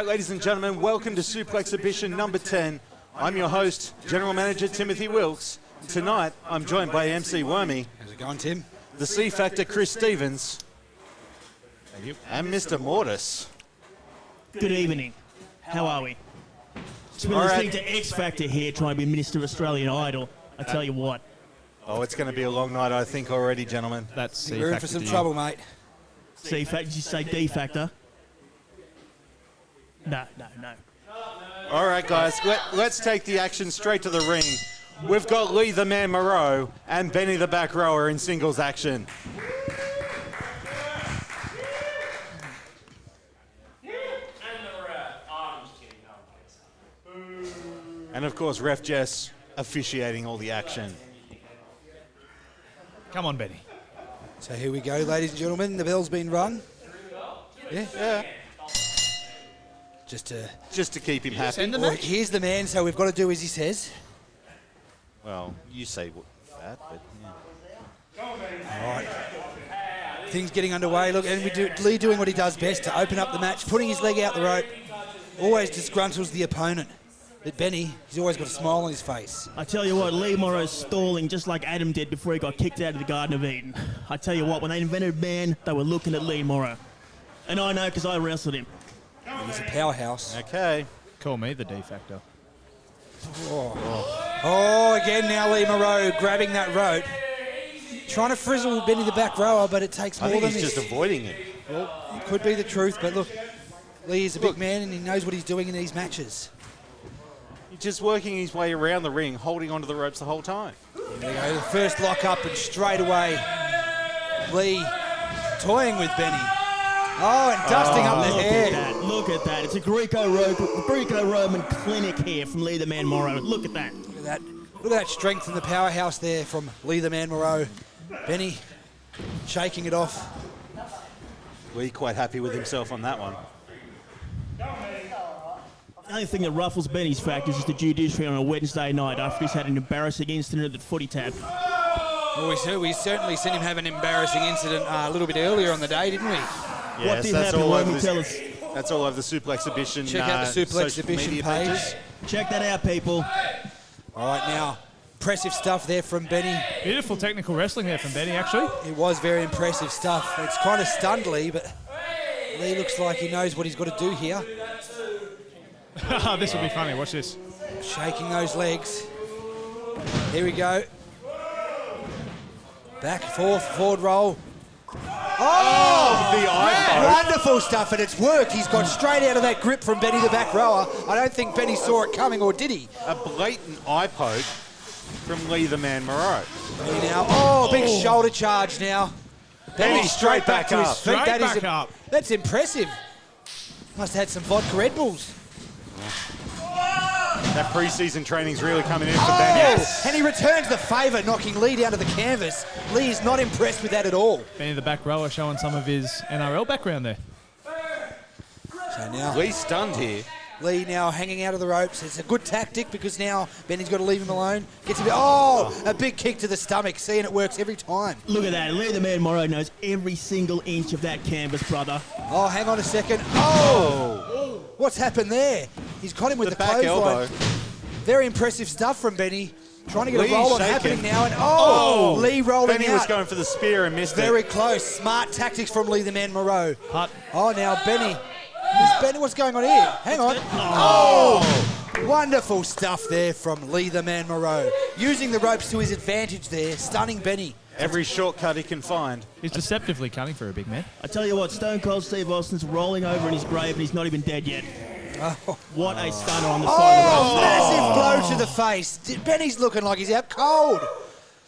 Ladies and gentlemen, welcome to Suplexhibition number 10. I'm your host, General Manager Timothy Wilkes. Tonight, I'm joined by MC Wormy. How's it going, Tim? The C Factor, Chris Stevens. Thank you. And Mr. Mortis. Good evening. How are we? Just been listening to X Factor here, trying to be Minister of Australian Idol. I tell you what. Oh, it's going to be a long night, I think, already, gentlemen. That's C We're in Factor for some to you. trouble, mate. C Factor, did you say D Factor? No. All right, guys, let's take the action straight to the ring. We've got Lee the Man Morrow and Benny the Backrower in singles action. And of course, Ref Jess officiating all the action. Come on, Benny. So here we go, ladies and gentlemen. The bell's been rung. Yeah. Just to keep him happy. Send the well, match. here's the man, so we've got to do as he says. Well, you say that, but yeah. All right. Things getting underway. Look, and Lee doing what he does best to open up the match, putting his leg out the rope. Always disgruntles the opponent. But Benny, he's always got a smile on his face. I tell you what, Lee Morrow's stalling just like Adam did before he got kicked out of the Garden of Eden. I tell you what, when they invented man, they were looking at Lee Morrow. And I know because I wrestled him. He's a powerhouse. Okay. Call me the D Factor. Oh, again now Lee Morrow grabbing that rope. Trying to frizzle Benny the Backrower, but it takes more I think than he's this. just avoiding it. Well, it could be the truth, but look, Lee is a big man and he knows what he's doing in these matches. He's just working his way around the ring, holding onto the ropes the whole time. There we go, the first lock up and straight away, Lee toying with Benny. Oh, and dusting up the hair. Look at that. It's a Greco-Roman clinic here from Lee the Man Morrow. Look at that. Look at that. Look at that strength and the powerhouse there from Lee the Man Morrow. Benny shaking it off. Lee quite happy with himself on that one. The only thing that ruffles Benny's factors is the judiciary on a Wednesday night after he's had an embarrassing incident at Footy Tab. Well, we certainly seen him have an embarrassing incident a little bit earlier on the day, didn't we? Yes, What did that's happen? all Let over me tell us. That's all over the Suplexhibition. Check out the Suplexhibition page. Check that out, people. All right, now, impressive stuff there from Benny. Beautiful technical wrestling there from Benny, actually. It was very impressive stuff. It's kind of stunned Lee, but Lee looks like he knows what he's got to do here. This will be funny. Watch this. Shaking those legs. Here we go. Back, forward roll. Oh, the eye Wonderful stuff, and it's worked. He's got straight out of that grip from Benny the Backrower. I don't think Benny saw it coming, or did he? A blatant eye poke from Lee the Man Morrow. Benny now, big shoulder charge now. Benny straight back to his up. feet. Straight back up. That's impressive. Must have had some vodka Red Bulls. That pre-season training's really coming in for Benny. And he returns the favour, knocking Lee down to the canvas. Lee is not impressed with that at all. Benny the Backrower showing some of his NRL background there. So now Lee stunned here. Lee now hanging out of the ropes. It's a good tactic because now Benny's got to leave him alone. Gets a big kick to the stomach. See, and it works every time. Look at that. Lee the Man Morrow knows every single inch of that canvas, brother. Oh, hang on a second. Oh! What's happened there? He's got him with the back elbow. Very impressive stuff from Benny. Trying to get Lee's a roll on shaking. happening now. And Lee rolling Benny out. was going for the spear and missed Very it. close. Smart tactics from Lee the Man Morrow. Hut. Oh, now Benny. What's going on here? Hang on. Oh! Wonderful stuff there from Lee the Man Morrow. Using the ropes to his advantage there, stunning Benny. Every shortcut he can find. He's deceptively cunning for a big man. I tell you what, Stone Cold Steve Austin's rolling over in his grave and he's not even dead yet. What a stunner on the side of the ropes. Massive blow to the face. Benny's looking like he's out cold.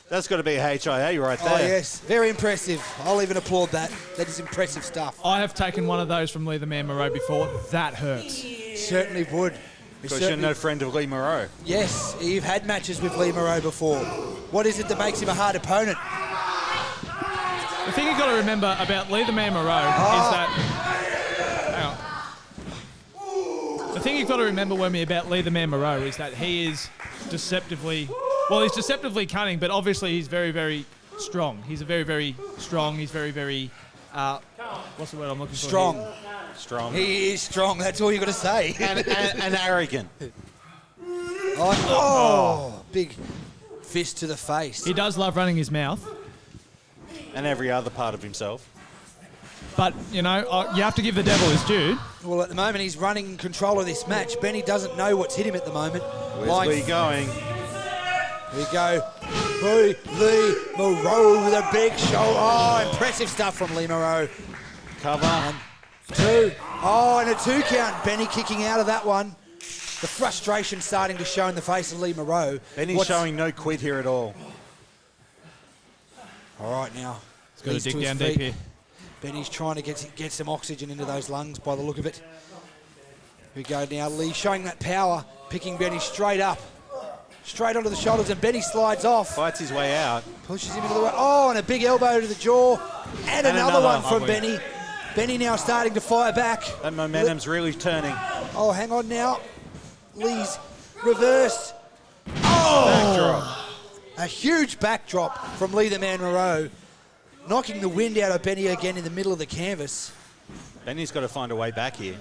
That's got to be a HIA right there. Oh, yes. Very impressive. I'll even applaud that. That is impressive stuff. I have taken one of those from Lee the Man Moreau before. That hurts. Certainly would. Because you're no friend of Lee Morrow. Yes, you've had matches with Lee Morrow before. What is it that makes him a hard opponent? The thing you've got to remember about Lee the Man Moreau is that... Hang on. The thing you've got to remember, Wormy, about Lee the Man Moreau is that he is deceptively... Well, he's deceptively cunning, but obviously he's very, very strong. He's a very, very strong. He's very, very... what's the word I'm looking for? Strong. Strong. He is strong. That's all you got to say. and arrogant. Big fist to the face. He does love running his mouth. And every other part of himself. But, you know, you have to give the devil his due. Well, at the moment, he's running control of this match. Benny doesn't know what's hit him at the moment. Where's Lee going? Here we go. Lee Morrow with a big show. Oh, impressive stuff from Lee Morrow. Cover. 1, 2. Oh, and a 2 count. Benny kicking out of that one. The frustration starting to show in the face of Lee Morrow. Benny's showing no quit here at all. All right, now. He's got to dig down deep here. Benny's trying to get some oxygen into those lungs by the look of it. Here we go now. Lee showing that power, picking Benny straight up. Straight onto the shoulders, and Benny slides off. Fights his way out. Pushes him into the way. Oh, and a big elbow to the jaw. And another one from Benny. Benny now starting to fire back. That momentum's really turning. Oh, hang on now. Lee's reverse. Oh! Backdrop. A huge backdrop from Lee the Man Moreau. Knocking the wind out of Benny again in the middle of the canvas. Benny's got to find a way back here.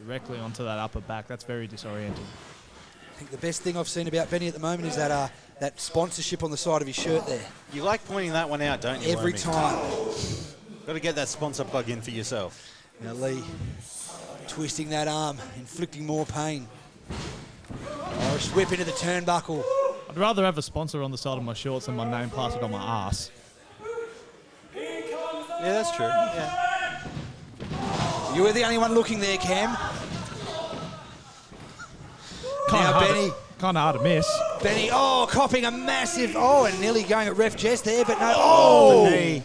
Directly onto that upper back. That's very disorienting. I think the best thing I've seen about Benny at the moment is that that sponsorship on the side of his shirt there. You like pointing that one out, don't you? Every Wormy? time. Got to get that sponsor plug in for yourself. Now Lee twisting that arm, inflicting more pain. Irish whip into the turnbuckle. I'd rather have a sponsor on the side of my shorts than my name plastered on my ass. Yeah, that's true. Yeah. You were the only one looking there, Cam. Now Benny. Kind of hard to miss. Benny, copping a massive, and nearly going at Ref Jess there, but no, the knee.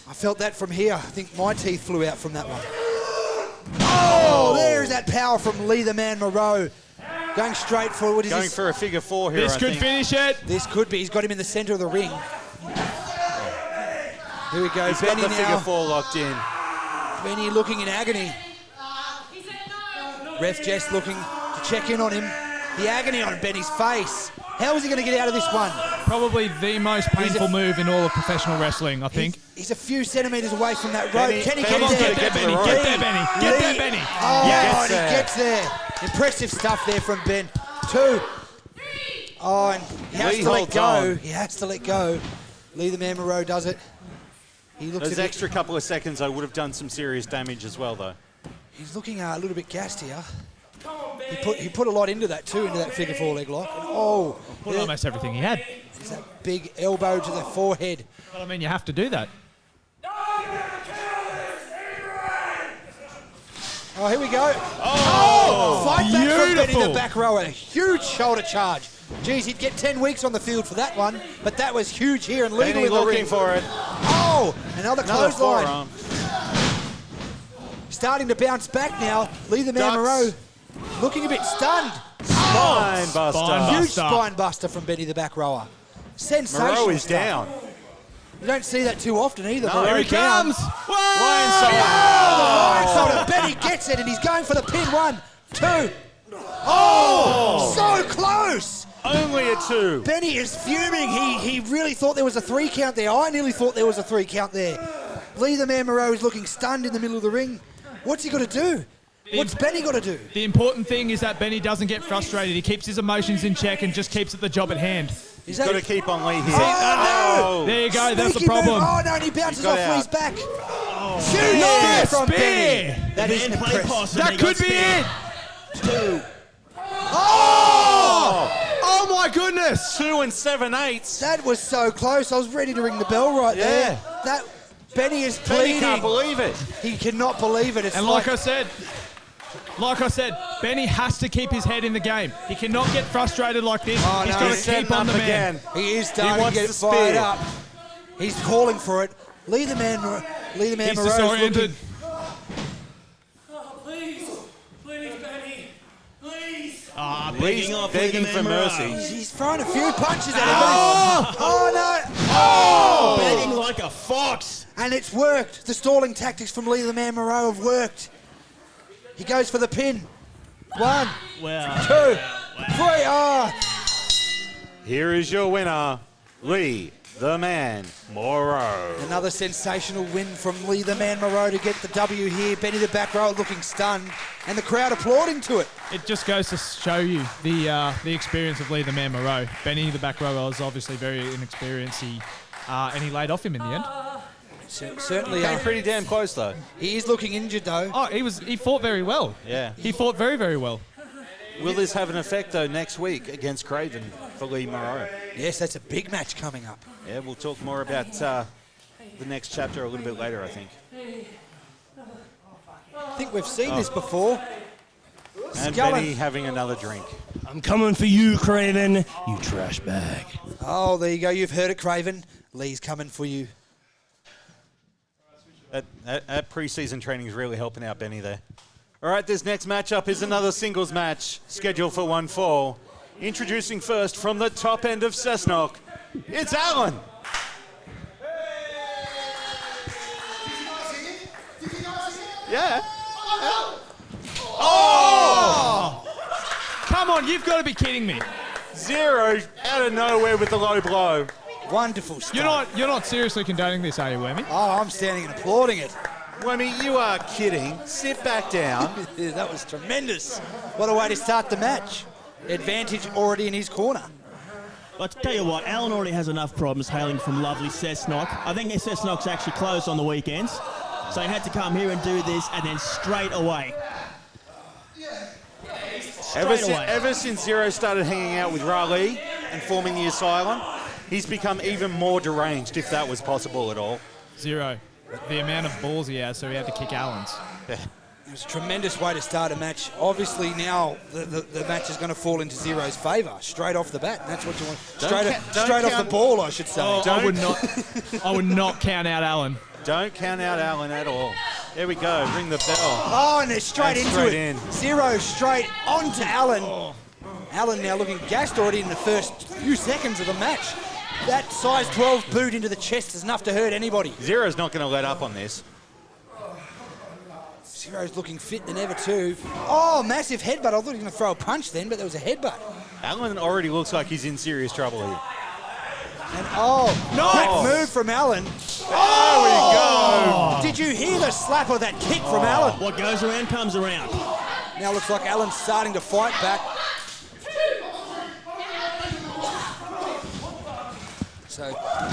I felt that from here. I think my teeth flew out from that one. Oh, there's that power from Lee the Man Moreau. Going straight for, what is Going this? for a figure 4 here, This I could think. finish it. This could be. He's got him in the center of the ring. Here we go. He's Benny got the now. figure 4 locked in. Benny looking in agony. Ref Jess looking to check in on him. The agony on Benny's face. How is he going to get out of this one? Probably the most painful move in all of professional wrestling, I think. He's a few centimetres away from that rope. Benny- Can he Benny's get there? gotta get to the Benny, rope. get there, Benny. Get there, Benny. Oh, Yes. and he gets there. Impressive stuff there from Ben. 2. Oh, and he has Lee to let holds go. on. He has to let go. Lee the Man Moreau does it. He looks Those a bit, extra couple of seconds, I would have done some serious damage as well, though. he's looking a little bit gassed here. He put a lot into that too, into that figure 4 leg lock. And, Put almost everything he had. there's that big elbow to the forehead. But I mean, you have to do that. Oh, here we go. Fight back from Benny beautiful. the Backrower. Huge shoulder charge. Geez, he'd get 10 weeks on the field for that one, but that was huge here and legal Benny in the looking ring. for it. Oh, another Another clothesline. forearm. Starting to bounce back now. Lee the Man Ducks. Moreau looking a bit stunned. Spine buster. Spine Huge buster. spine buster from Benny the Backrower. Sensational Moreau is stuff. down. You don't see that too often either. No, Moreau here he down. comes. Blindside. Blindside. Benny gets it and he's going for the pin. 1, 2. Oh, so close. Only a 2. Benny is fuming. He really thought there was a 3 count there. I nearly thought there was a 3 count there. Lee the Man Moreau is looking stunned in the middle of the ring. What's he got to do? What's Benny got to do? The important thing is that Benny doesn't get frustrated. He keeps his emotions in check and just keeps at the job at hand. Is Got to keep on Lee here. Oh, There you go. That's the Sneaky problem. move. Oh, no, and he bounces got off out. Lee's back. Huge Nice spear from spear. Benny. That is Then play impressive. possum, That he got could be speared. it. 2. Oh my goodness. 2 and 7/8. That was so close. I was ready to ring the bell right there. That Benny is Benny pleading. can't believe it. He cannot believe it. It's And like I said, Like I said, Benny has to keep his head in the game. He cannot get frustrated like this. Oh, He's no, got he's to keep on the man. again. He is starting to wants get the fired spear. up. He's calling for it. Lee the man He's Moreau's disoriented. Please, Benny, please. Begging off Lee the begging Man for Moreau. mercy. He's throwing a few punches at him. Oh no! Begging like a fox. And it's worked. The stalling tactics from Lee the Man Moreau have worked. He goes for the pin. 1, Well, 2, 3. Oh! Here is your winner, Lee the Man Morrow. Another sensational win from Lee the Man Moreau to get the W here. Benny the Backrower looking stunned, and the crowd applauding to it. It just goes to show you the experience of Lee the Man Moreau. Benny the Backrower was obviously very inexperienced, and he laid off him in the end. Certainly, Came pretty damn close though. he is looking injured though. Oh, he fought very well. Yeah. He fought very, very well. Will this have an effect though next week against Craven for Lee Morrow? Yes, that's a big match coming up. Yeah, we'll talk more about the next chapter a little bit later, I think. I think we've seen this before. And Scullen. Benny having another drink. I'm coming for you, Craven, you trash bag. Oh, there you go. You've heard it, Craven. Lee's coming for you. That pre-season training is really helping out Benny there. All right, this next matchup is another singles match scheduled for one fall. Introducing first from the top end of Cessnock, it's Alan. Yeah. Oh! Come on, you've got to be kidding me. Xero out of nowhere with the low blow. Wonderful stuff. You're not seriously condoning this, are you, Whammy? Oh, I'm standing and applauding it. Whammy, you are kidding. Sit back down. Yeah, that was tremendous. What a way to start the match. Advantage already in his corner. I'll tell you what, Alan already has enough problems hailing from lovely Cessnock. I think Cessnock's actually closed on the weekends, so he had to come here and do this and then straight away. Ever since Xero started hanging out with Raleigh and forming the Asylum, he's become even more deranged, if that was possible at all. Xero. The amount of balls he has, so he had to kick Allen's. It was a tremendous way to start a match. Obviously now the match is going to fall into Xero's favour straight off the bat. That's what you want. Straight off the ball, I should say. Oh, I would not count out Allen. Don't count out Alan at all. There we go. Ring the bell. Oh, and they're straight And into straight it. in. Xero straight onto Allen. Allen now looking gassed already in the first few seconds of the match. That size 12 boot into the chest is enough to hurt anybody. Xero's not going to let up on this. Xero's looking fit than ever too. Oh, massive headbutt. I thought he was going to throw a punch then, but there was a headbutt. Alan already looks like he's in serious trouble here. And quick move from Allen. Oh! Did you hear the slap of that kick from Allen? What goes around comes around. Now looks like Allen's starting to fight back. So,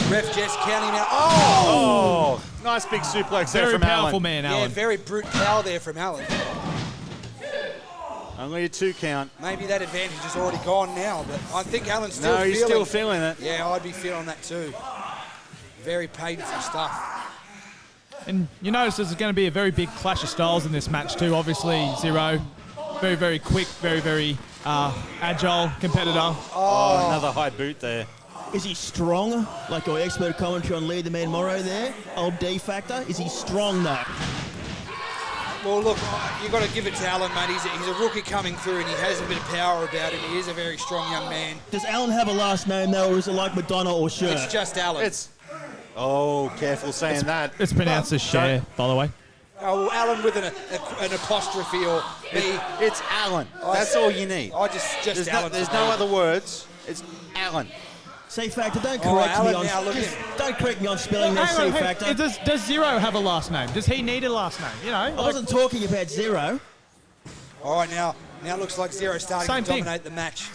ref just counting him out. Oh! Nice big suplex there Very from powerful Alan. man, Yeah, Allen. very brute power there from Allen. Only a 2 count. Maybe that advantage is already gone now, but I think Allen's still No, feeling. he's still feeling it. Yeah, I'd be feeling that too. Very painful stuff. And you notice there's going to be a very big clash of styles in this match too. Obviously, Xero, very, very quick, very, very agile competitor. Oh, another high boot there. Is he strong? Like your expert commentary on Lee the Man Morrow there? Old D Factor? Is he strong though? Well, look, you've got to give it to Allen, mate. He's a rookie coming through and he has a bit of power about him. He is a very strong young man. Does Alan have a last name though, or is it like Madonna or Cher? It's just Allen. Oh, careful saying that. It's pronounced as Cher, by the way. Oh, well, Allen with an apostrophe or B. It's Alan. That's all you need. I just There's Allen. no other words. It's Alan. C Factor, don't Oh, correct me Alan on now, look at- don't correct me on spelling that C Factor. Does Xero have a last name? Does he need a last name? You know, I wasn't talking about Xero. All right, now it looks like Xero starting Same to thing. dominate the match.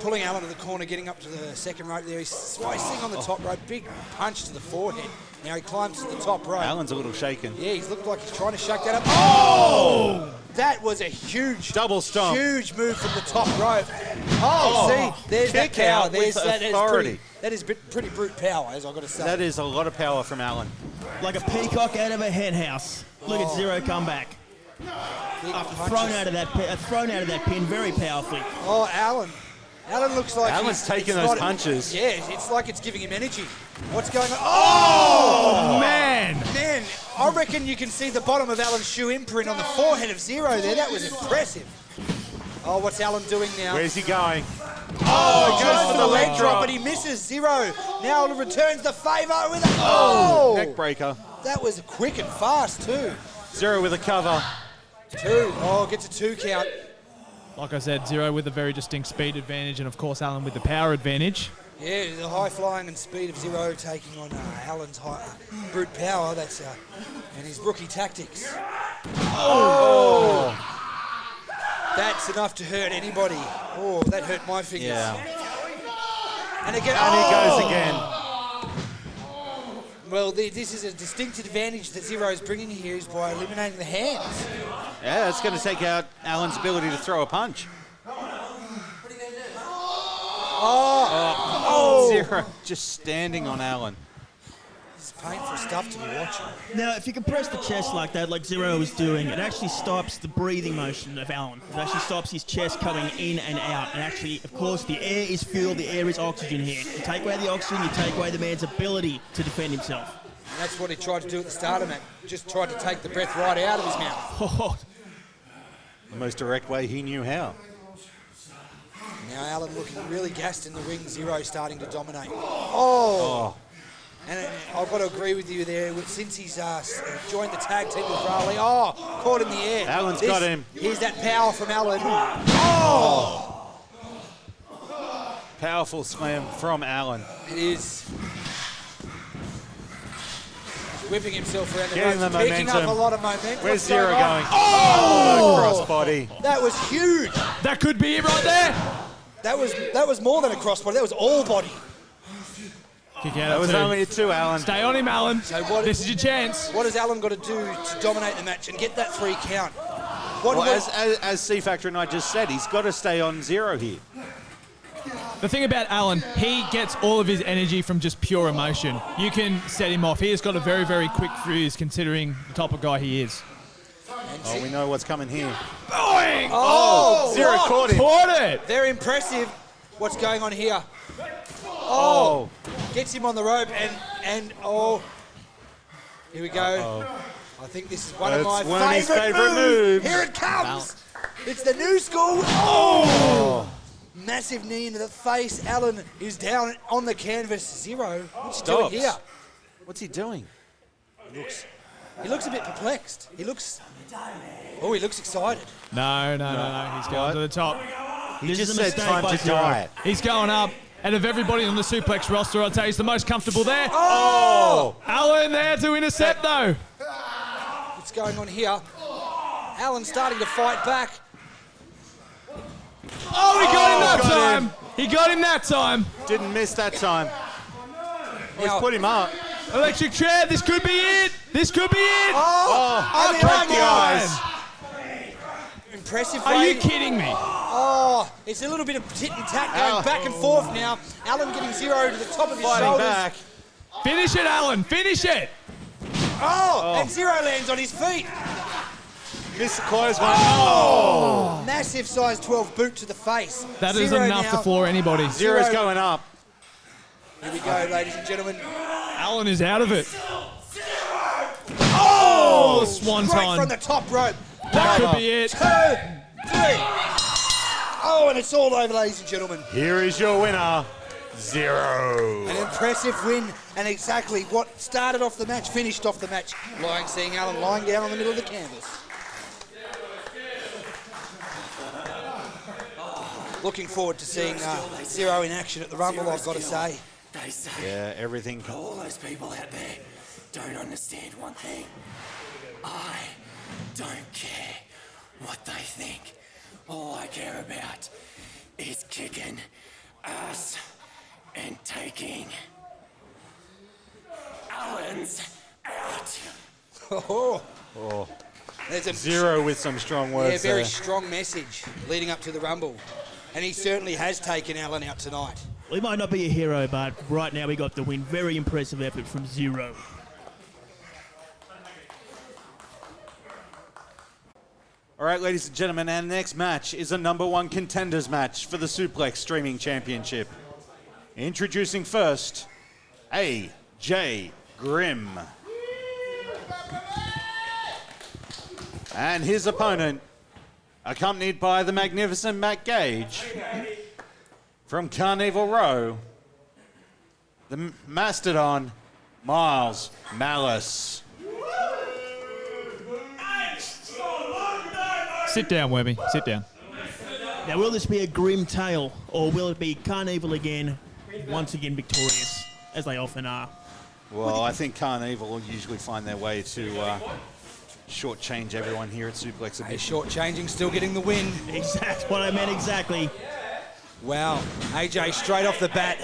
Pulling Allen to the corner, getting up to the second rope there. He's slicing on the top rope. Big punch to the forehead. Now he climbs to the top rope. Alan's a little shaken. Yeah, he's looked like he's trying to shake that up. Oh! That was a huge, Double stomp. huge move from the top rope. Oh, see, there's that Kick power. out with authority. That is pretty brute power, as I've got to say. That is a lot of power from Alan. Like a peacock out of a hen house. Look at Xero come back. Big Thrown out of that pin very powerfully. Oh, Allen. Allen looks like Allen's taking those punches. Yeah, it's like it's giving him energy. What's going on? Oh, man. Man, I reckon you can see the bottom of Allen's shoe imprint on the forehead of Xero there. That was impressive. Oh, what's Allen doing now? Where's he going? Oh, he goes for the leg drop, but he misses. Xero now returns the favour with a Neck breaker. That was quick and fast too. Xero with a cover. 2. Oh, gets a 2 count. Like I said, Xero with a very distinct speed advantage, and of course Allen with the power advantage. Yeah, the high flying and speed of Xero taking on Allen's high, brute power. That's and his rookie tactics. Oh! That's enough to hurt anybody. Oh, that hurt my fingers. Yeah. And again, And he goes again. Well, this is a distinct advantage that Xero is bringing here is by eliminating the hands. Yeah, it's going to take out Allen's ability to throw a punch. Xero just standing on Allen. This is painful stuff to be watching. Now, if you compress the chest like that, like Xero was doing, it actually stops the breathing motion of Allen. It actually stops his chest coming in and out. And actually, of course, the air is fuel, the air is oxygen here. You take away the oxygen, you take away the man's ability to defend himself. And that's what he tried to do at the start of it. Just tried to take the breath right out of his mouth. The most direct way he knew how. Now Allen looking really gassed in the ring. Xero starting to dominate. Oh! And I've got to agree with you there. Since he's joined the tag team with Raleigh, caught in the air. Allen's got him. Here's that power from Allen. Oh! Powerful slam from Allen. It is. Whipping himself around the Getting ropes, the picking up momentum. a lot of momentum. Where's What's Xero on? going? Oh! Crossbody. That was huge. That could be it right there. That was more than a crossbody. That was all body. Kick out That at was 2. only a 2, Allen. Stay on him, Allen. So what- This is your chance. What has Allen got to do to dominate the match and get that 3 count? Well, as C-Factor and I just said, he's got to stay on Xero here. The thing about Allen, he gets all of his energy from just pure emotion. You can set him off. He has got a very, very quick fuse considering the type of guy he is. Oh, we know what's coming here. Boing! Oh, Xero what? caught him. Caught it! Very impressive. What's going on here? Oh. Gets him on the rope and here we go. I think this is one of That's my one of his favourite favourite moves. Here it comes. It's the new school. Oh! Massive knee into the face. Allen is down on the canvas. Xero. What's he doing here? What's he doing? He looks a bit perplexed. He looks excited. No. He's going to the top. He This just is a said mistake time by to Xero. die. He's going up. Out of everybody on the Suplex roster, I'd say he's the most comfortable there. Oh! Allen there to intercept, though. What's going on here? Allen starting to fight back. Oh, he got him that got time. him. He got him that time. Didn't miss that time. He's Now- put him up. Electric chair. This could be it. This could be it. Oh, and crack the the eyes. Impressive. Are you fighting. kidding me? Oh, it's a little bit of tit and tat going back and forth now. Allen getting Xero to the top of his Fighting shoulders. back. Finish it, Allen. Finish it. And Xero lands on his feet. Missed the close one. Massive size 12 boot to the face. That is Xero enough now. to floor anybody. Xero's going up. Here we go, ladies and gentlemen. Allen is out of it. Oh, Straight swanton. from the top rope. That could be it. 2, 3. Oh, and it's all over, ladies and gentlemen. Here is your winner, Xero. An impressive win, and exactly what started off the match, finished off the match. Seeing Allen lying down on the middle of the canvas. Looking forward to seeing Xero in action at the Rumble, I've got to say. They say Yeah, everything. all those people out there don't understand one thing. I don't care what they think. All I care about is kicking ass and taking Allen's out. There's a Xero with some strong words very there. strong message leading up to the Rumble. And he certainly has taken Allen out tonight. Well, he might not be a hero, but right now we got the win. Very impressive effort from Xero. All right, ladies and gentlemen, our next match is a #1 contenders match for the Suplex Streaming Championship. Introducing first, AJ Grimm. And his opponent, accompanied by the magnificent Matt Gage from Carnival Row, the Mastodon, Miles Malice. Sit down, Webby. Sit down. Now, will this be a grim tale, or will it be Carnival again, once again victorious, as they often are? Well, I think Carnival will usually find their way to shortchange everyone here at Suplex. Hey, shortchanging, still getting the win. Exactly what I meant, exactly. Wow, AJ straight off the bat.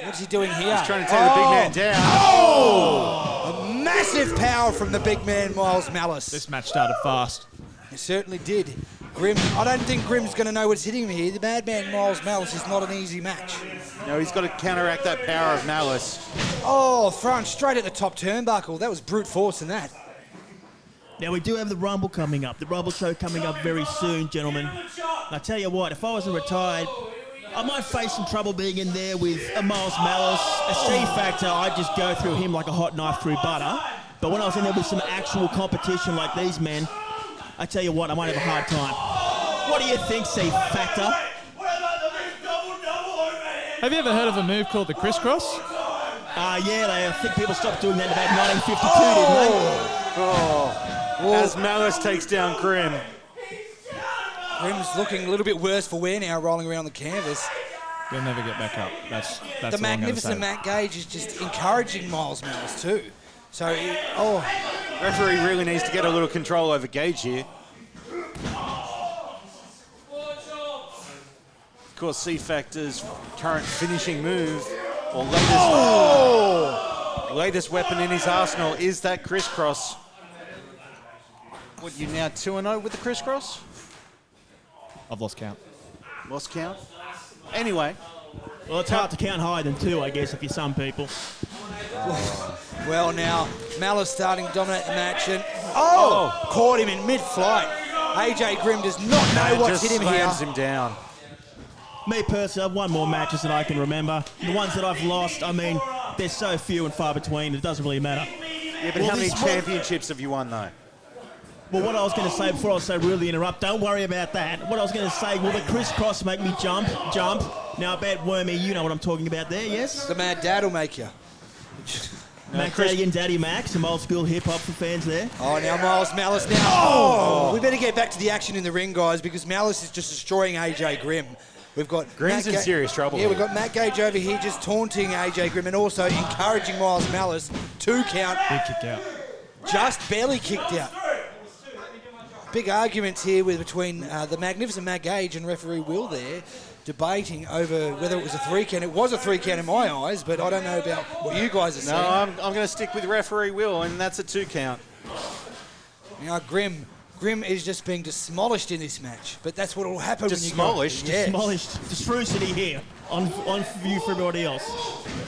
What's he doing here? He's trying to take the big man down. Oh! A massive power from the big man, Miles Malice. This match started fast. It certainly did. Grimm, I don't think Grimm's going to know what's hitting him here. The madman Miles Malice is not an easy match. No, he's got to counteract that power of Malice. Oh, thrown straight at the top turnbuckle. That was brute force in that. Now, we do have the Rumble coming up. The Rumble show coming up very soon, gentlemen. I tell you what, if I wasn't retired, I might face some trouble being in there with a Miles Malice. A C-Factor, I'd just go through him like a hot knife through butter. But when I was in there with some actual competition like these men, I tell you what, I might have a hard time. What do you think, C-Factor? Have you ever heard of a move called the crisscross? Yeah, I think people stopped doing that in about 1952, didn't they? As Malice takes down Grimm. Grimm's looking a little bit worse for wear now, rolling around the canvas. He'll never get back up. That's The magnificent Matt Gage is just encouraging Miles Malice too. So, Referee really needs to get a little control over Gage here. Of course, C-Factor's current finishing move, or latest weapon in his arsenal, is that crisscross. What, you now 2-0 with the crisscross? I've lost count. Lost count? Anyway. Well, it's hard to count higher than 2, I guess, if you're some people. well now, Malice starting to dominate the match and caught him in mid-flight. AJ Grimm does not know what's hit him here. Slams him down. Me personally, I've won more matches than I can remember. The ones that I've lost, I mean, they're so few and far between, it doesn't really matter. Yeah, but how many championships have you won, though? Well, what I was going to say before I was so rudely interrupt, don't worry about that. What I was going to say, will the crisscross make me jump? Now, I bet, Wormy, you know what I'm talking about there, yes? The Mad Dad will make you. Mac Daddy and Daddy Mac, some old school hip-hop for fans there. Oh, now Miles Malice now. We better get back to the action in the ring, guys, because Malice is just destroying AJ Grimm. We've got Grimm's in serious trouble. Yeah, we've got Matt Gage over here just taunting AJ Grimm and also encouraging Miles Malice. 2 count. Big kick out. Just barely kicked out. Big arguments here between the magnificent Matt Gage and referee Will there, debating over whether it was a 3 count. It was a 3 count in my eyes, but I don't know about what you guys are saying. No, I'm going to stick with referee Will, and that's a 2 count. Now Grimm is just being demolished in this match, but that's what will happen Demolished? when you go. Demolished. Destrucity here, on view for everybody else.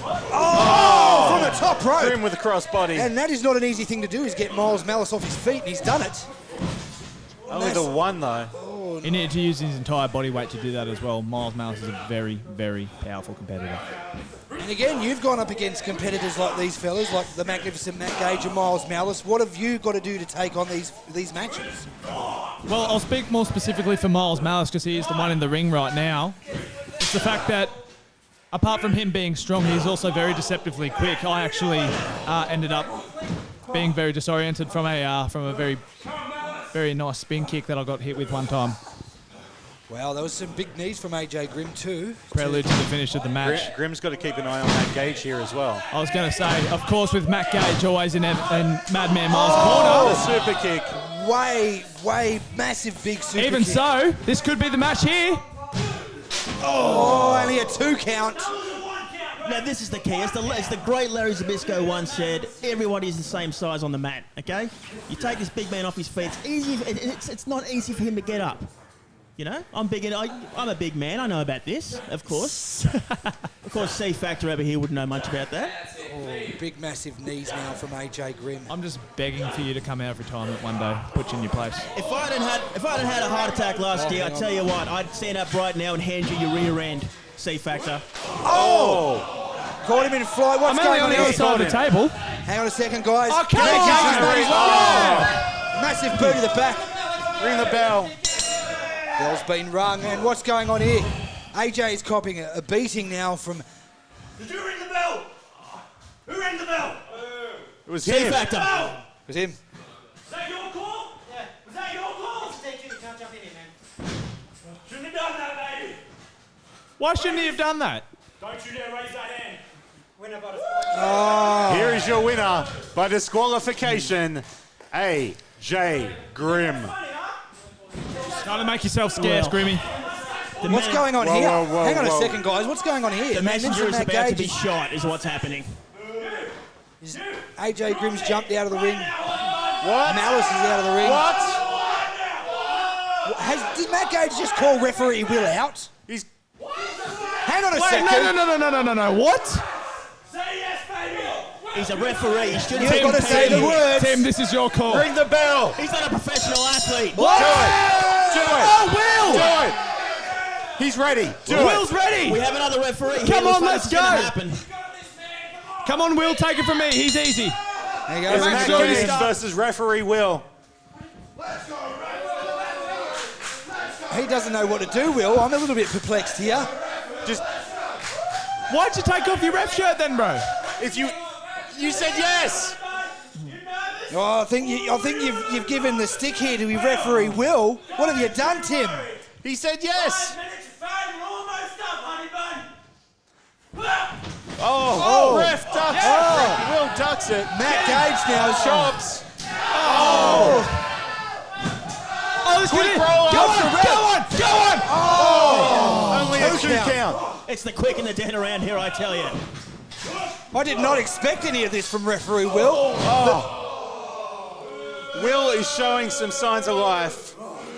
Oh, from the top rope. Grimm with a crossbody. And that is not an easy thing to do, is get Miles Malice off his feet, and he's done it. Only the 1, though. He needed to use his entire body weight to do that as well. Miles Malice is a very, very powerful competitor. And again, you've gone up against competitors like these fellas, like the magnificent Matt Gage and Miles Malice. What have you got to do to take on these matches? Well, I'll speak more specifically for Miles Malice because he is the one in the ring right now. It's the fact that apart from him being strong, he's also very deceptively quick. I actually ended up being very disoriented from a very, very nice spin kick that I got hit with one time. Wow, there was some big knees from AJ Grimm too. Prelude to the finish of the match. Grimm's got to keep an eye on Matt Gage here as well. I was going to say, of course, with Matt Gage always in Madman Miles' corner. The super kick. Way, massive big super Even kick. so, this could be the match here. Oh, only a 2 count. Now, this is the key. As the great Larry Zbyszko once said, everybody is the same size on the mat, okay? You take this big man off his feet, it's easy. It's not easy for him to get up. You know, I'm a big man. I know about this, of course. Of course, C-Factor over here wouldn't know much about that. Big, massive knees now from AJ Grimm. I'm just begging for you to come out of retirement one day, put you in your place. If I hadn't had a heart attack last year, I tell you what, I'd stand up right now and hand you your rear end. C factor. Oh! Caught him in flight. What's I'm going only on the other side of the table. Hang on a second, guys. Oh, come on! Massive boot to the back. Ring the bell. Bell's been rung. And what's going on here? AJ is copping a beating now from... Did you ring the bell? Who rang the bell? It was C him. factor. It was him. Was that your call? Yeah. Was that your call? Can't jump in here, man. Shouldn't have done that, baby. Why shouldn't he have done that? Don't you dare raise that hand. Winner by Here is your winner by disqualification, AJ Grimm. Trying to make yourself scarce, Grimmy. What's going on Whoa, here? whoa, whoa, Hang on whoa. a second, guys. What's going on here? The messenger is Matt about to be Gage shot, is what's happening. is- AJ Grimm's jumped out of the ring. What? Malice is out of the ring. What? Did Matt Gage just call referee Will out? He's Hang on a Wait, second. no. What? Say yes, baby. He's a referee. He shouldn't You've be got to say the impeding. words. Tim, this is your call. ring the bell. He's not a professional athlete. What? Do it. Oh, Will! Do it. He's ready. Do Will's it. ready. We have another referee. Come here. on, Looks like let's it's gonna go. happen. Come on, Will, take it from me. He's easy. There you It's go. Matt sure you Gage start. versus referee Will. He doesn't know what to do, Will. I'm a little bit perplexed here. Just Why'd you take off your ref shirt then, bro? if you said yes. Oh, I think you've given the stick here to referee Will. What have you done, Tim? He said yes. 5 minutes of fame, you're almost up, honey bun. Oh, ref ducks it. Will ducks it. Matt Gage now is Chops. Oh, this Quick kid. roll Go up. on. Only a Two 2 count. count. It's the quick and the dead around here, I tell you. I did not expect any of this from referee Will. Will is showing some signs of life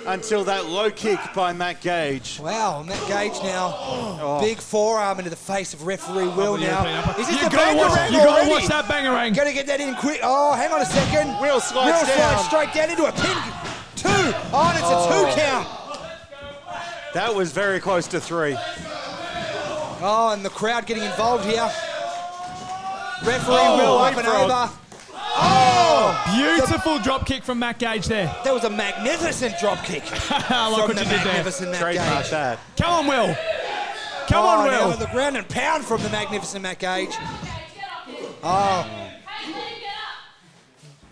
until that low kick by Matt Gage. Wow, Matt Gage now. Big forearm into the face of referee Will European now. upper. Is this You the gotta watch already? that bangerang. Gotta get that in quick. Oh, hang on a second. Will slides down. straight down into a pin. 2. Oh, and it's a 2 count. That was very close to 3. Oh, and the crowd getting involved here. Referee Oh, Will up and leapfrog. over. Beautiful drop kick from Matt Gage there. That was a magnificent drop kick I like from what the you did there. magnificent Matt Trademark Gage. that. Come on, Will. Come on, now Will. with the ground and pound from the magnificent Matt Gage. Oh.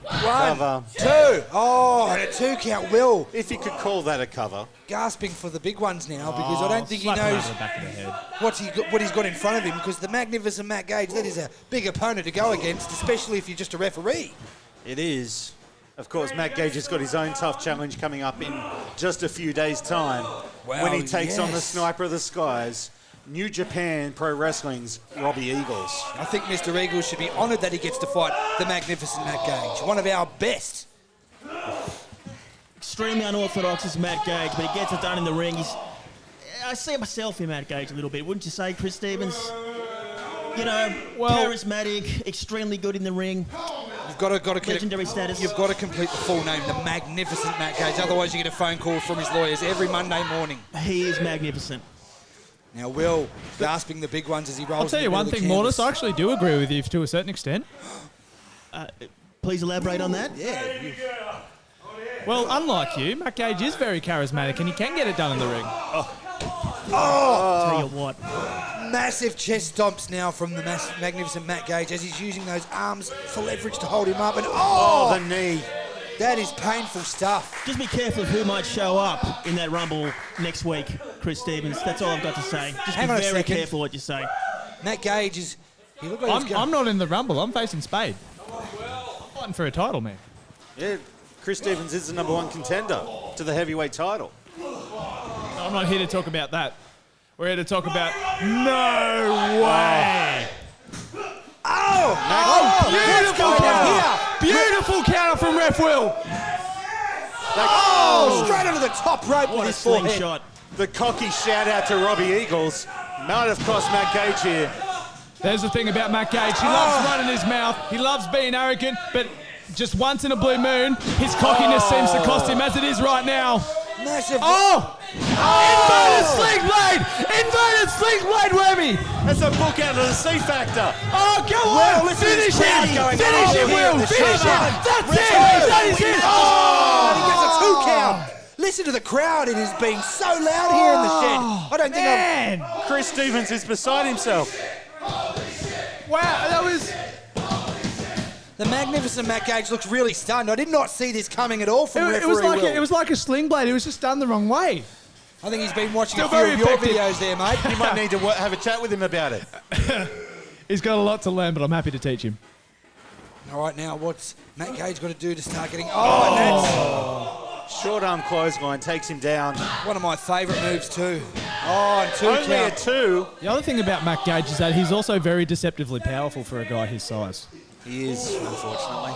1, Cover. 2. Oh, and a 2 count. Will If you could call that a cover. gasping for the big ones now because I don't think he Slap him knows over the back of the head. what he's got in front of him because the magnificent Matt Gage, that is a big opponent to go against, especially if you're just a referee. It is. Of course, Matt Gage has got his own tough challenge coming up in just a few days' time when he takes on the yes. Sniper of the Skies, New Japan Pro Wrestling's Robbie Eagles. I think Mr. Eagles should be honoured that he gets to fight the magnificent Matt Gage, one of our best. Extremely unorthodox is Matt Gage, but he gets it done in the ring. I see myself in Matt Gage a little bit, wouldn't you say, Chris Stevens? You know, charismatic, extremely good in the ring, You've got to get legendary status. You've got to complete the full name, the magnificent Matt Gage. Otherwise, you get a phone call from his lawyers every Monday morning. He is magnificent. Now, Will gasping the big ones as he rolls. I'll tell you in the one middle of thing, the Mortis, I canvas. actually do agree with you to a certain extent. Please elaborate on that. Yeah, Well, unlike you, Matt Gage is very charismatic and he can get it done in the ring. Tell you what. massive chest stomps now from the magnificent Matt Gage as he's using those arms for leverage to hold him up. And Oh, the knee. that is painful stuff. Just be careful of who might show up in that Rumble next week, Chris Stevens. That's all I've got to say. Just Hang be on a very second. careful what you say. Matt Gage is. He looked like he was I'm not in the Rumble. I'm facing Spade. I'm fighting for a title, man. Yeah, Chris Stevens is the #1 contender to the heavyweight title. I'm not here to talk about that. We're here to talk about no way. Beautiful counter. Beautiful counter from Ref Will. straight onto the top rope What with a his forehead. slingshot. The cocky shout out to Robbie Eagles might have cost Matt Gage here. There's the thing about Matt Gage. He loves running his mouth. He loves being arrogant, but just once in a blue moon, his cockiness seems to cost him as it is right now. Massive. Inverted sling blade! Inverted sling blade, Wormy! That's a book out of the C Factor. Oh, go on! Well, listen to Finish this crowd him! going Finish over him, here Will! in the Finish him! shot. That's it! Retro. That is it! And he gets a 2 Oh! count. Listen to the crowd. It is being so loud here in the shed. I don't think I've... Man! Chris Stevens is beside himself. Wow, that was... The magnificent Matt Gage looks really stunned. I did not see this coming at all from referee Will. It was like a sling blade. It was just done the wrong way. I think he's been watching Still a few very of your effective. videos there, mate. You might need to have a chat with him about it. He's got a lot to learn, but I'm happy to teach him. All right, now what's Matt Gage got to do to start getting... and that's Short arm clothesline takes him down. one of my favourite moves too. And 2 Only a count. 2. The other thing about Matt Gage is that he's also very deceptively powerful for a guy his size. He is, unfortunately.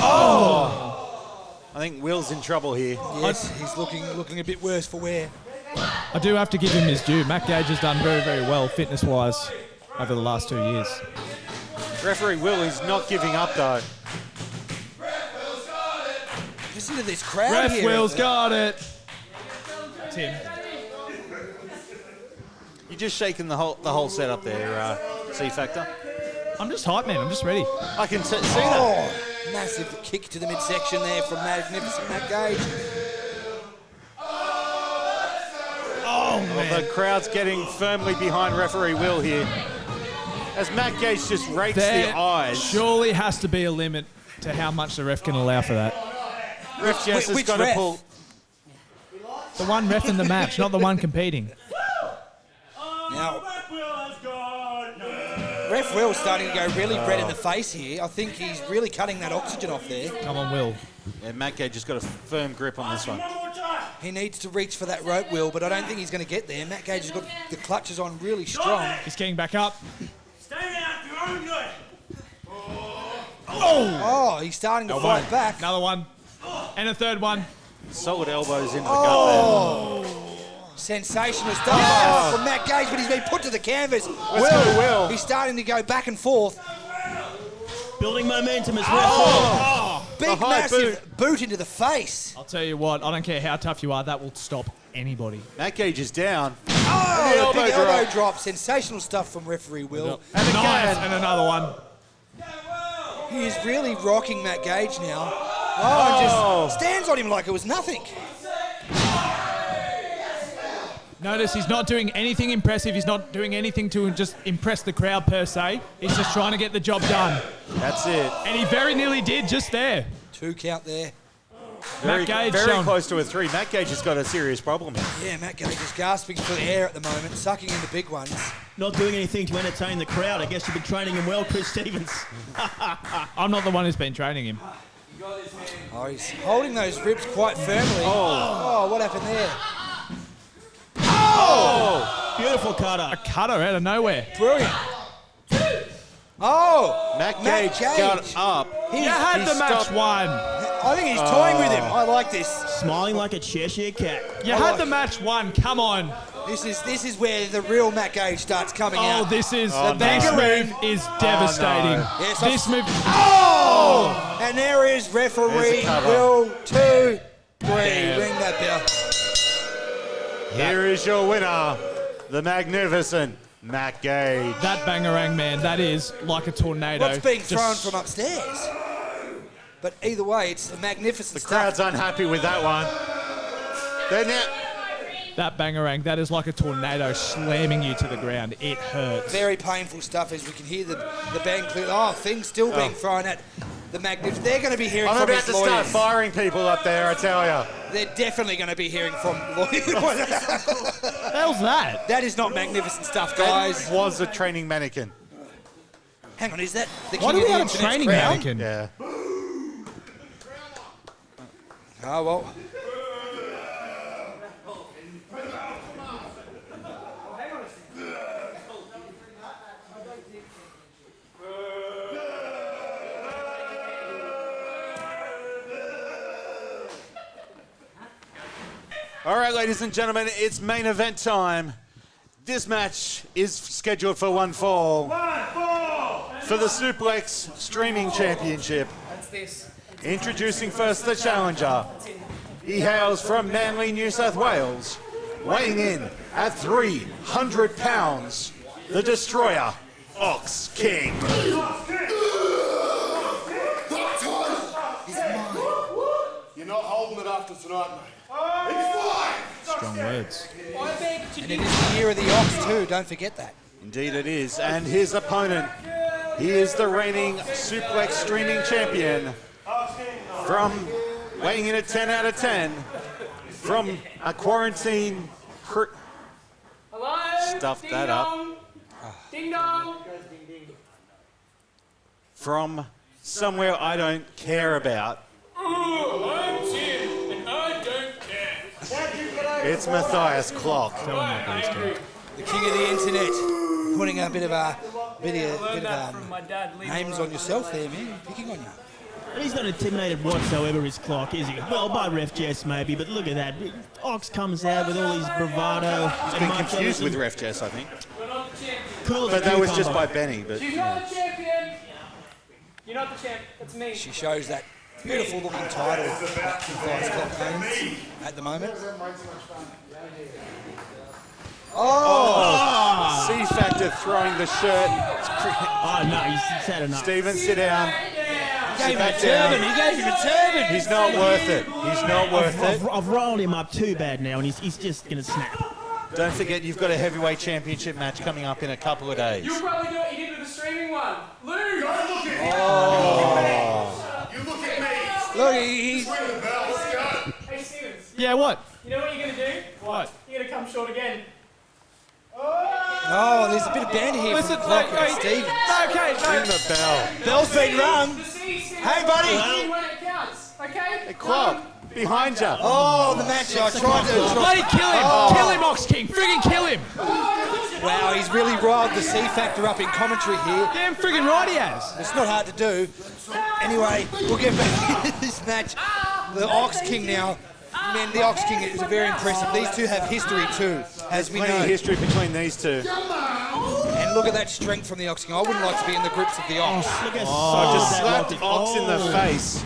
I think Will's in trouble here. Yes, he's looking a bit worse for wear. I do have to give him his due. Matt Gage has done very, very well fitness-wise over the last 2 years. Referee Will is not giving up, though. Listen to this crowd Ref here. Will's got it. Tim. You're just shaking the whole setup there, C Factor. I'm just hyped, man. I'm just ready. I can see that. Massive kick to the midsection there from magnificent Matt Gage. Well, the crowd's getting firmly behind referee Will here. As Matt Gage just rakes the eyes. surely has to be a limit to how much the ref can allow for that. Ref Jess has which got to ref? pull. The one ref in the match, not the one competing. Now, Ref Will's starting to go really red in the face here. I think he's really cutting that oxygen off there. Come on, Will. Yeah, Matt Gage has got a firm grip on this one. He needs to reach for that rope, Will, but I don't think he's going to get there. Matt Gage has got the clutches on really strong. He's getting back up. Stay out your own good. Oh, he's starting to fight back. Another one. And a third one. Solid elbows into the gut Sensational stuff from Matt Gage, but he's been put to the canvas. Will. He's starting to go back and forth. Building momentum as well. Big, high massive boot into the face. I'll tell you what, I don't care how tough you are, that will stop anybody. Matt Gage is down. Oh, The big elbow elbow drop. drop. Sensational stuff from referee Will. And Nice, again. and another one. He is really rocking Matt Gage now. And just stands on him like it was nothing. Notice he's not doing anything impressive. He's not doing anything to just impress the crowd per se. He's just trying to get the job done. That's it. And he very nearly did just there. 2 count there. Very, Gage very shown. close to a 3. Matt Gage has got a serious problem here. Yeah, Matt Gage is gasping for air at the moment, sucking in the big ones. Not doing anything to entertain the crowd. I guess you've been training him well, Chris Stevens. I'm not the one who's been training him. Oh, he's holding those ribs quite firmly. Oh, what happened there? Beautiful cutter. A cutter out of nowhere. Brilliant. Oh, Matt Gage got up. You had the match stopped. won. I think he's toying with him. I like this. Smiling like a Cheshire cat. You had the match won. Come on. This is where the real Matt Gage starts coming Oh, out. this is Oh, this no. move is devastating. Yes, This move. Oh! And there is There's referee a cover. Will 2, 3. Damn. Ring that bell. Here is your winner, the magnificent Matt Gage. That bangarang, man, that is like a tornado. What's being thrown Just- from upstairs? But either way, it's a magnificent The stuff. crowd's unhappy with that one. They're now. That bangarang, that is like a tornado slamming you to the ground. It hurts. Very painful stuff as we can hear the band clear. Oh, things still being thrown at the magnificent. They're going to be hearing I'm from about his to start lawyers. firing people up there, I tell you. They're definitely going to be hearing from lawyers. What the hell's that? That is not magnificent stuff, That guys. was a training mannequin. Hang on, is that the Why king do we of the have a internet's training crown? mannequin? Yeah. Oh, well. All right, ladies and gentlemen, it's main event time. This match is scheduled for one fall for the Suplex Streaming Championship. Introducing first the challenger. He hails from Manly, New South Wales, weighing in at 300 pounds, the Destroyer, Ox King. You're not holding it after tonight, mate. It's fine! Strong words. And it is the year of the Ox too, don't forget that. Indeed it is, and his opponent, he is the reigning Suplex Streaming Champion from weighing in at 10 out of 10 from a quarantine. Stuffed Ding that dong. up. Ding dong. From somewhere I don't care about. I'm Tim, and I don't care. It's Matthias Clock. The king of the internet, putting a bit of My dad, Lee names Morrow. on yourself there, man. Picking on you. He's not intimidated whatsoever, his Clock, is he? Well, by Ref Jess maybe, but look at that. Ox comes out with all his bravado. He's been confused with Ref Jess, I think. You're not the champion. Cool as But a that was just cucumber. by Benny. But She's not the champion. You're not the champ. That's me. She shows that beautiful looking title that Matthias Clock owns at the moment. C-Factor throwing the shirt. Oh, no, he's had enough. Steven, sit down. He gave him a back down. turban. He gave him a turban. He's not worth it. He's not worth it. I've rolled him up too bad now, and he's just going to snap. Don't forget, you've got a heavyweight championship match coming up in a couple of days. You'll probably do what you did with the streaming one. Lose. Don't look at him! You look at me! Look, he's... Ring the bell, let's go! Hey, Stevens. Yeah, what? You know what you're going to do? What? You're going to come short again. Oh, there's a bit of banter here Listen, from Clock hey, and Stevens. Okay, Ring the bell. Bell's been rung. Hey, buddy. When it counts, okay? Clock, behind you. Oh, the match. I tried to... Bloody kill him! Kill him, Ox King! Friggin' kill him! Wow, he's really riled the C-Factor up in commentary here. Damn friggin' right he has! It's not hard to do. Anyway, we'll get back to this match. The Ox King now. Man, the Ox King is very impressive. These two have history too, as we Plenty know. of history between these two. And look at that strength from the Ox King. I wouldn't like to be in the grips of the Ox. Look how Oh, just soft that slapped looked. Ox in the face.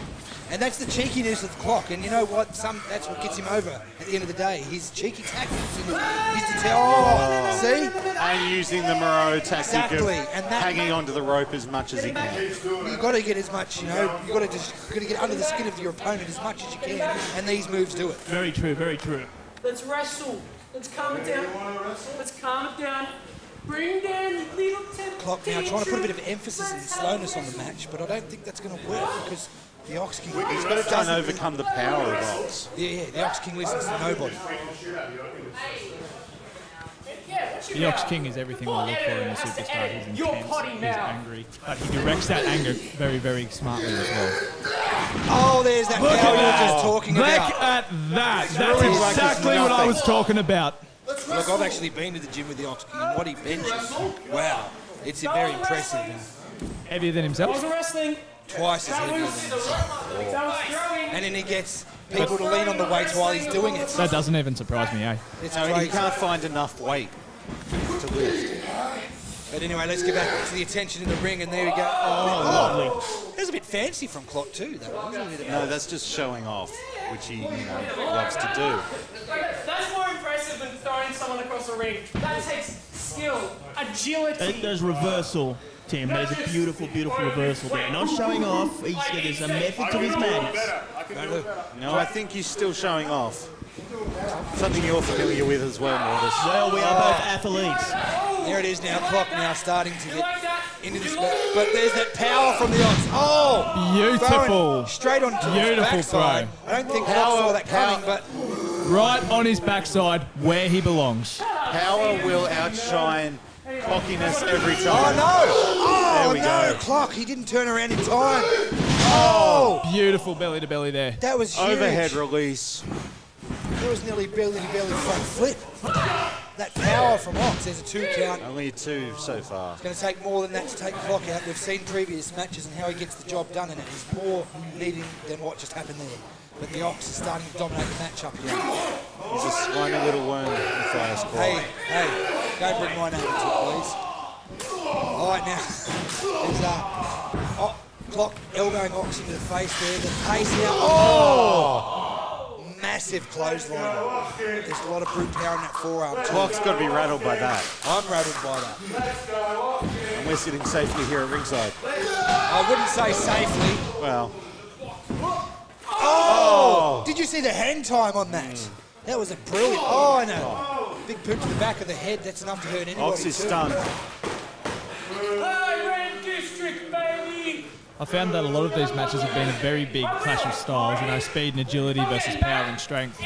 And that's the cheekiness of the Clock. And you know what? That's what gets him over at the end of the day. His cheeky tactics. And his see? And using the Morrow tactic Exactly, of and that- hanging onto the rope as much as he can. You've got to get as much, you know, you've got to get under the skin of your opponent as much as you can. And these moves do it. Very true, very true. Let's wrestle. Let's calm it down. Let's calm it down. Bring down your little temper. Clock now trying to put a bit of emphasis and slowness on the match, but I don't think that's going to work because the Ox King... He's got to try and overcome the power of Ox. Yeah, the Ox King listens to nobody. The Ox King is everything we look for in a superstar. He's Your intense, potty he's mouth. angry, but he directs that anger very, very smartly as well. Oh, there's that power you were just talking Look about. at that! That's really like it's exactly what I nothing. was talking about. Look, I've actually been to the gym with the Ox King, and what he benches, wow, it's very impressive. And Heavier than himself. Wasn't wrestling. twice as That heavy was as the him. That was throwing. And then he gets people to lean on the weights while he's doing it. That doesn't even surprise me, eh? It's No, he crazy. can't find enough weight to lift. But anyway, let's get back to the attention in the ring, and there we go. Oh, lovely. That was a bit fancy from Clock too, that was, wasn't it? No, that's just showing off, which he, loves to do. That's more impressive than throwing someone across the ring. That takes skill, agility. There's reversal, Tim. There's a beautiful, beautiful reversal there. Not showing off. There's a method to his madness. No, I think he's still showing off. Something you're familiar with as well, Mortis. Well, we are both athletes. There it is now, Clock now starting to You get like that? into this match. But there's that power from the Ox. Oh! Beautiful. Throwing straight onto his Beautiful backside. throw. I don't think Clock saw that coming, but Right on his backside, where he belongs. Power will outshine cockiness every oh time. no! Oh There we no, go. Clock, he didn't turn around in time. Oh! Beautiful belly to belly there. That was huge. Overhead release. That was nearly belly to belly front flip. That power from Ox, there's a 2 count. Only 2 so far. It's going to take more than that to take Clock out. We've seen previous matches and how he gets the job done, and it is more needing than what just happened there. But the Ox is starting to dominate the match up here. He's a slimy little worm, Matthias Clock. Hey, Don't bring my name into it, please. All right, now, there's Clock elbowing Ox into the face there. The pace now. Oh! Massive clothesline. There's a lot of brute power in that forearm. Clock's got to be rattled by that. I'm rattled by that. And we're sitting safely here at ringside. I wouldn't say safely. Well. Oh! Did you see the hang time on that? That was a brilliant. Oh, I know. Big boot to the back of the head. That's enough to hurt anybody. Ox is stunned. I found that a lot of these matches have been a very big clash of styles. You know, speed and agility versus power and strength.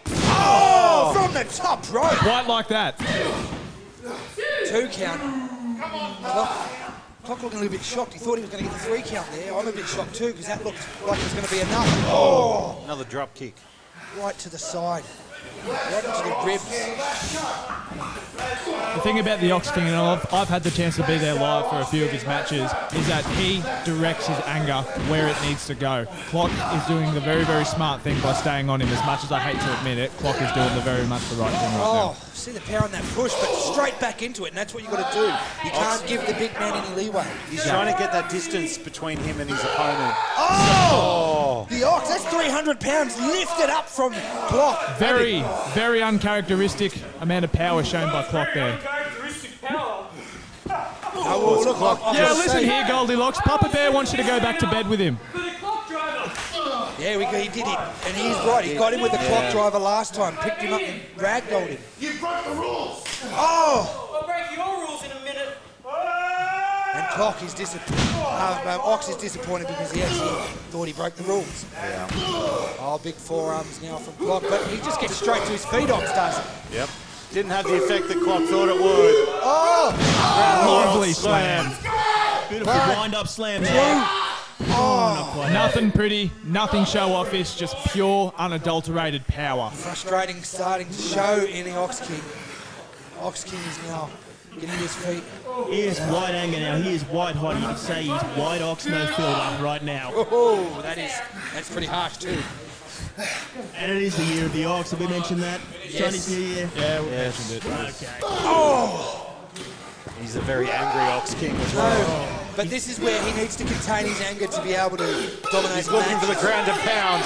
Oh! From the top rope. Quite like that. 2 count. Clock looking a little bit shocked. He thought he was going to get the 3 count there. I'm a bit shocked too because that looked like it was going to be enough. Oh! Another drop kick. Right to the side. Right into the ribs. The thing about the Ox King, and I've had the chance to be there live for a few of his matches, is that he directs his anger where it needs to go. Clock is doing the very, very smart thing by staying on him. As much as I hate to admit it, Clock is doing the very much the right thing right now. See the power in that push, but straight back into it, and that's what you've got to do. You can't give the big man any leeway. He's trying to get that distance between him and his opponent. Oh! The Ox, that's 300 pounds lifted up from Clock. Very, very uncharacteristic amount of power shown by Clock there. Yeah, listen here, Goldilocks. Papa Bear wants you to go back to bed with him. Yeah, he did it. And he's right. He got him with the clock driver last time. Picked him up and ragdolled him. You broke the rules. Oh! I'll break your rules in a minute. And Clock is disappointed. Ox is disappointed because he actually thought he broke the rules. Yeah. Oh, big forearms now from Clock. But he just gets straight to his feet, Ox does. Yep. Didn't have the effect that Clock thought it would. Oh! Lovely slam. Beautiful wind-up slam there. Oh! Nothing pretty, nothing show-offish, just pure, unadulterated power. Frustrating starting to show in the Ox King. Ox King is now getting to his feet. He is wide anger now. He is wide hot. You can say he's wide Ox, no filter right now. Oh, that's pretty harsh too. And it is the year of the Ox. Have we mentioned that? Yes. Chinese New Year? Yeah, we mentioned it. Okay. Oh! He's a very angry Ox King as well. But this is where he needs to contain his anger to be able to dominate. He's looking for the ground and pound.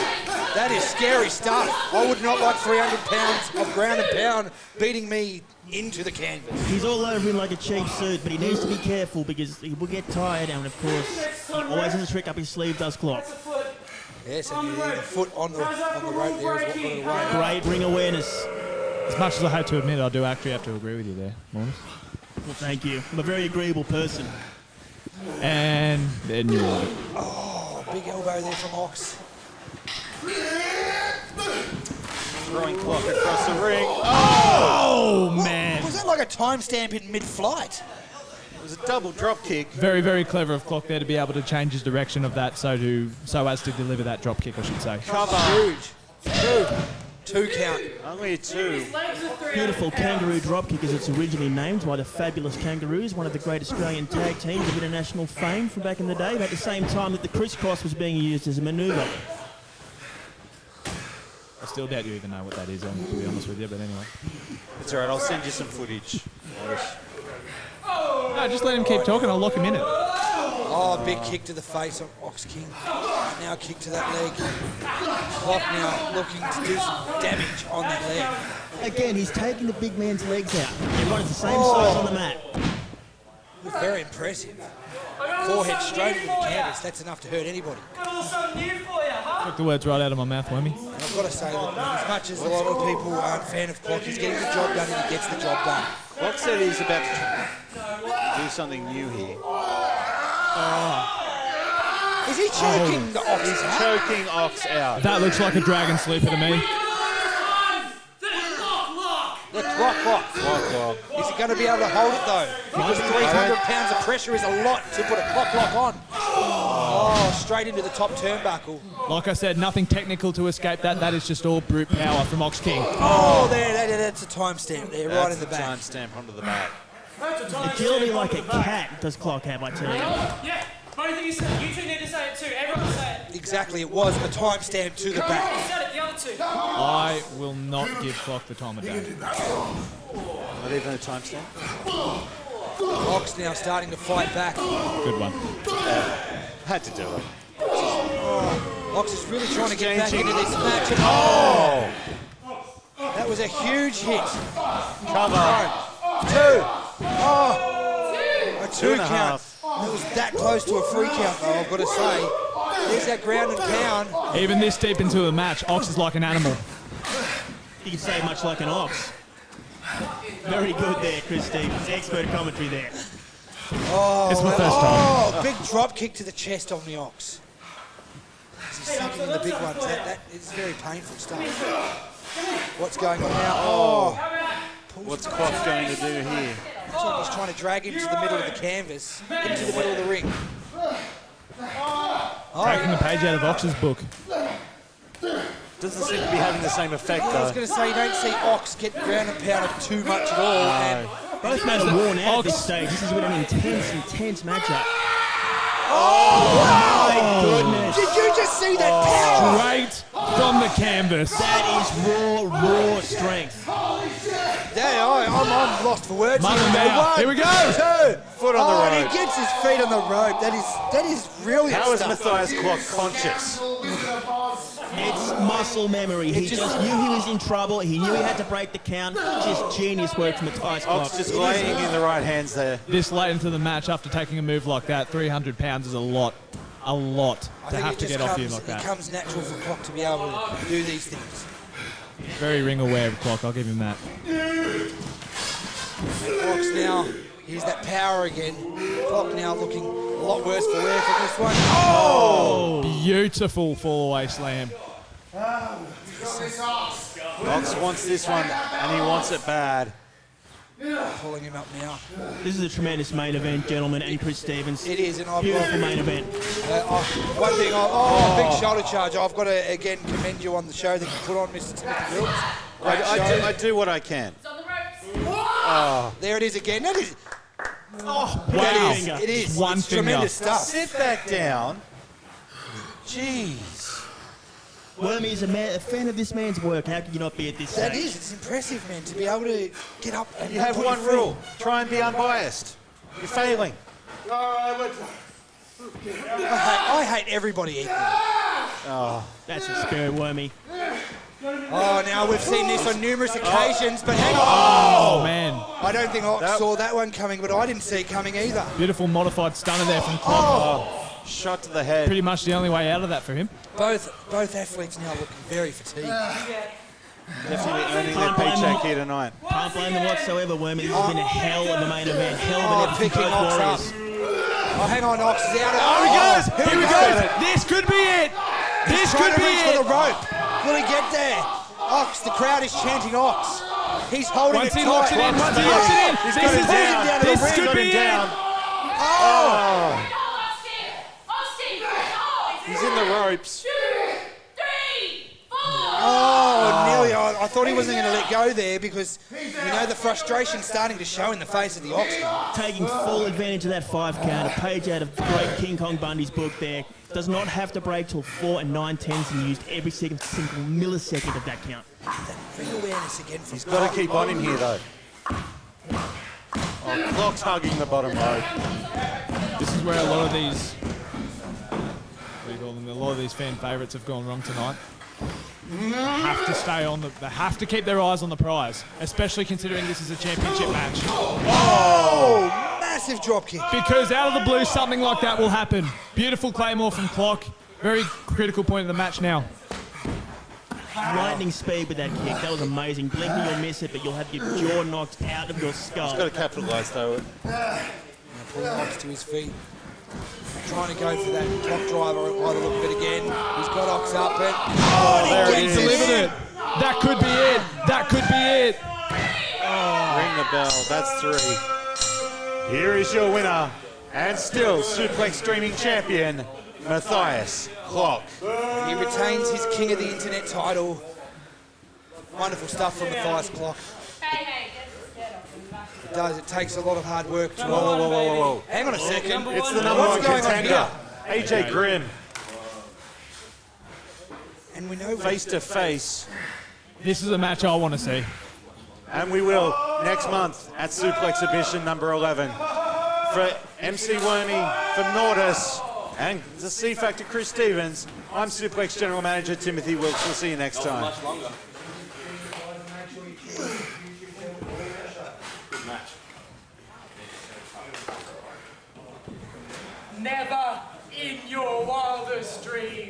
That is scary stuff. I would not like 300 pounds of ground and pound beating me into the canvas. He's all over him like a cheap suit, but he needs to be careful because he will get tired, and of course, he always has a trick up his sleeve, does Clock. Yes, and the foot on the rope there is what got it away. Great ring awareness. As much as I hate to admit, I do actually have to agree with you there, Maurice. Well, thank you. I'm a very agreeable person. And then you want it. Oh, big elbow there from Ox. Throwing Clock across the ring. Oh, man. Was that like a timestamp in mid-flight? It was a double drop kick. Very, very clever of Clock there to be able to change his direction of that so as to deliver that drop kick, I should say. Cover. Huge. Two count. Only a 2. Beautiful kangaroo dropkick, as it's originally named by the Fabulous Kangaroos, one of the great Australian tag teams of international fame from back in the day, about the same time that the crisscross was being used as a manoeuvre. I still doubt you even know what that is, to be honest with you, but anyway. It's all right. I'll send you some footage. No, just let him keep talking. I'll lock him in it. Oh, big kick to the face of Ox King. Now a kick to that leg. Clock now looking to do some damage on that leg. Again, he's taking the big man's legs out. Everyone's the same size on the mat. Very impressive. Forehead straight into the canvas. That's enough to hurt anybody. Got a little something new for you, huh? Took the words right out of my mouth, Wemmy. And I've got to say, look, as much as a lot of people aren't a fan of Clock, he's getting the job done and he gets the job done. Clock said he's about to do something new here. Is he choking the Ox? He's choking Ox out. That looks like a dragon sleeper to me. The Clock. Is he going to be able to hold it though? Because 300 pounds of pressure is a lot to put a Clock on. Oh, straight into the top turnbuckle. Like I said, nothing technical to escape that. That is just all brute power from Ox King. Oh, that's a timestamp there, right in the back. Time stamp onto the back. Agility like a cat does Clock have, I tell you. Yeah. Funny thing is, you two need to say it too. Everyone say it. Exactly, it was a timestamp to the back. You said it, the other two. I will not give Clock the time of day. Not even a timestamp. Ox now starting to fight back. Good one. Had to do it. Ox is really trying to get back Exchanging. into this match. And that was a huge hit. Cover. 2. A 2 2.5. count. That was that close to a 3 count, though, I've got to say. There's that ground and pound. Even this deep into the match, Ox is like an animal. You could say much like an ox. Very good there, Chris Stevens. Expert commentary there. It's my first time. Oh, big drop kick to the chest on the Ox. As he's sinking in the big ones. That is very painful stuff. What's going on now? Oh. What's Clock going to do here? Looks like he's trying to drag him to the middle of the canvas, into the middle of the ring. Taking the page out of Ox's book. Doesn't seem to be having the same effect, I was though. going to say, you don't see Ox get ground and pounded too much at all. And Both men are worn out at this stage. This has been an intense matchup. my Goodness. Did you just see that power? Straight from the canvas. That is raw strength. I'm lost for words. Mother Here we go. mouth. 1, Here we go. 2. Foot on the And rope. he gets his feet on the rope. That is brilliant How is stuff. Matthias Clock conscious? It's muscle memory. He just knew he was in trouble. He knew he had to break the count. Just genius work from Matthias Clock. Ox just laying in the right hands there. This late into the match, after taking a move like that, 300 pounds is a lot I to think have it to just get off you comes- like that. It comes natural for Clock to be able to do these things. Very ring aware of Clock, I'll give him that. Clock's now, here's that power again. Clock now looking a lot worse for wear for this one. Oh! Beautiful fall away slam. Ox wants this one, and he wants it bad. Pulling him up now. This is a tremendous main event, gentlemen, and Chris Stevens. It is, and I've Beautiful got main event. one thing. Big shoulder charge. I've got to again commend you on the show that you put on, Mr. Timothy Wilkes. Great show. I do what I can. There it is again. That is. Wow. It is. One It's finger. tremendous stuff. Sit back down. Jeez. Wormy is a fan of this man's work. How can you not be at this That stage? is. It's impressive, man, to be able to get up and You have put one your feet. rule. Try and be unbiased. You're failing. I hate everybody equally. That's the spirit, Wormy. Oh, now we've seen this on numerous occasions, but hang on. Oh, man. I don't think Ox saw that one coming, but I didn't see it coming either. Beautiful modified stunner there from Clock. Shot to the head. Pretty much the only way out of that for him. Both athletes now looking very fatigued. Definitely earning their paycheck here tonight. Can't blame them whatsoever, Wormy. This has been a hell of a main event. Hell of an Oh, episode picking for Ox both up. warriors. Oh, hang on, Ox is out. Here we go. This could be it. This Trying could to be reach for it. the rope. Will he get there? Ox, the crowd is chanting Ox. He's holding Once it he tight. locks it in, once he locks it in, He's this got him is down. it. This He's could got be him it. down. Oh! He's in the ropes. 2, 3, 4. Oh, nearly. I thought he wasn't going to let go there because you know the frustration starting to show in the face of the Ox. Taking full advantage of that 5 count. A page out of the great King Kong Bundy's book there. Does not have to break till 4 and 9/10s and used every single millisecond of that count. Ring awareness again from He's got to keep on in here, though. Oh, Clock's hugging the bottom rope. This is where a lot of these, a lot of these fan favourites have gone wrong tonight. They have to stay on they have to keep their eyes on the prize, especially considering this is a championship match. Oh, massive drop kick. Because out of the blue, something like that will happen. Beautiful claymore from Clock. Very critical point of the match now. Lightning speed with that kick. That was amazing. Blinking, you'll miss it, but you'll have your jaw knocked out of your skull. He's got to capitalise, though. Pulling Ox to his feet. Trying to go for that top driver by the look of it again. He's got Ox up and there it is. Delivered it. That could be it. That could be it. Ring the bell. That's 3. Here is your winner, and still Suplex Streaming Champion, Matthias Clock. he retains his King of the Internet title. Wonderful stuff from Matthias Clock. It does. It takes a lot of hard work to. Whoa. Hang on a second. It's the number one What's going on contender, here? AJ Grimm, And we know face to face, This is a match I want to see. and we will next month at Suplexhibition number 11. For MC Wormy, for Nordis, and the C Factor Chris Stevens, I'm Suplex General Manager Timothy Wilkes. We'll see you next time. Much longer. Never in your wildest dreams